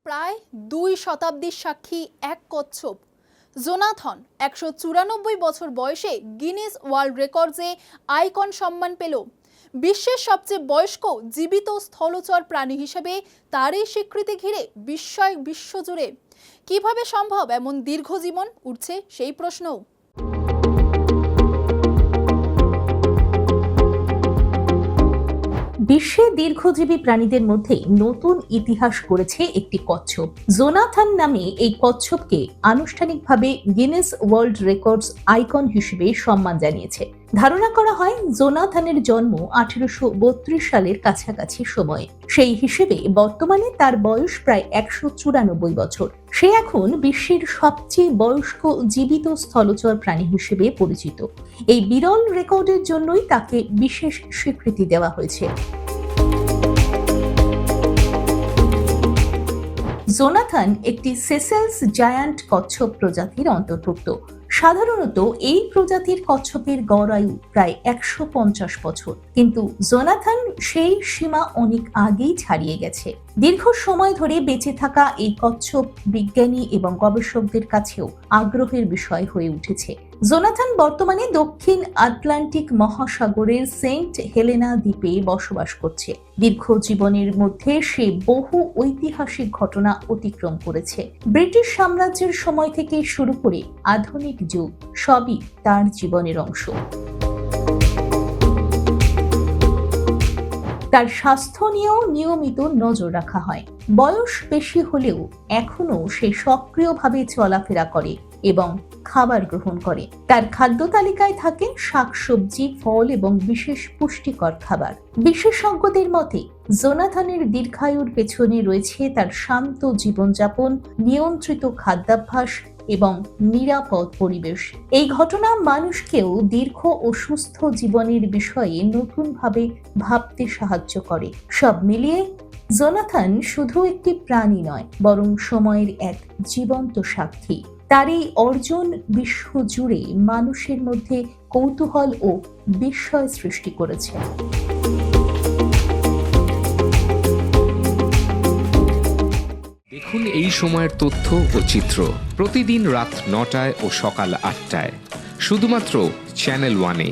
প্রায় 2 শতাব্দীর সাক্ষী এক কচ্ছপ জোনাথন 194 বছর বয়সে গিনেস ওয়ার্ল্ড রেকর্ডসে আইকন সম্মান পেল। বিশ্বের সবচেয়ে বয়স্ক জীবিত স্থলচর প্রাণী হিসেবে তার এই স্বীকৃতি ঘিরে বিস্ময় বিশ্বজুড়ে। কিভাবে সম্ভব এমন দীর্ঘ জীবন, উঠছে সেই প্রশ্নও। বিশ্বে দীর্ঘজীবী প্রাণীদের মধ্যে নতুন ইতিহাস গড়েছে একটি কচ্ছপ। জোনাথন নামে এই কচ্ছপকে আনুষ্ঠানিকভাবে গিনেস ওয়ার্ল্ড রেকর্ডস আইকন হিসেবে সম্মান জানিয়েছে। ধারণা করা হয় জোনাথনের জন্ম 1832 সালের কাছাকাছি সময়ে। সেই হিসেবে বর্তমানে তার বয়স প্রায় 194 বছর। সে এখন বিশ্বের সবচেয়ে বয়স্ক জীবিত স্থলচর প্রাণী হিসেবে পরিচিত। এই বিরল রেকর্ডের জন্যই তাকে বিশেষ স্বীকৃতি দেওয়া হয়েছে। জোনাথন একটি সেসেলস জায়ান্ট কচ্ছপ প্রজাতির অন্তর্ভুক্ত। সাধারণত এই প্রজাতির কচ্ছপের গড় আয়ু প্রায় 150 বছর, কিন্তু জোনাথন সেই সীমা অনেক আগেই ছাড়িয়ে গেছে। দীর্ঘ সময় ধরে বেঁচে থাকা এই কচ্ছপ বিজ্ঞানী এবং গবেষকদের কাছেও আগ্রহের বিষয় হয়ে উঠেছে। জোনাথন বর্তমানে দক্ষিণ আটলান্টিক মহাসাগরের সেন্ট হেলেনা দ্বীপে বসবাস করছে। দীর্ঘ জীবনের মধ্যে সে বহু ঐতিহাসিক ঘটনা অতিক্রম করেছে। ব্রিটিশ সাম্রাজ্যের সময় থেকে শুরু করে আধুনিক যুগ, সবই তার জীবনের অংশ। তার স্বাস্থ্য নিয়েও নিয়মিত নজর রাখা হয়। বয়স বেশি হলেও এখনো সে সক্রিয়ভাবে চলাফেরা করে এবং খাবার গ্রহণ করে। তার খাদ্য তালিকায় থাকে শাকসবজি, ফল এবং বিশেষ পুষ্টিকর খাবার। বিশেষজ্ঞদের মতে জোনাথনের দীর্ঘায়ুর পেছনে রয়েছে তার শান্ত জীবনযাপন, নিয়ন্ত্রিত খাদ্যাভ্যাস এবং নিরাপদ পরিবেশ। এই ঘটনা মানুষকেও দীর্ঘ ও সুস্থ জীবনের বিষয়ে নতুনভাবে ভাবতে সাহায্য করে। সব মিলিয়ে জোনাথন শুধু একটি প্রাণী নয়, বরং সময়ের এক জীবন্ত সাক্ষী। তার এই অর্জন বিশ্ব জুড়ে মানুষের মধ্যে কৌতূহল ও বিস্ময় সৃষ্টি করেছে। দেখুন এই সময়ের তথ্য ও চিত্র প্রতিদিন রাত 9টায় ও সকাল 8টায় শুধুমাত্র চ্যানেল 1-এ।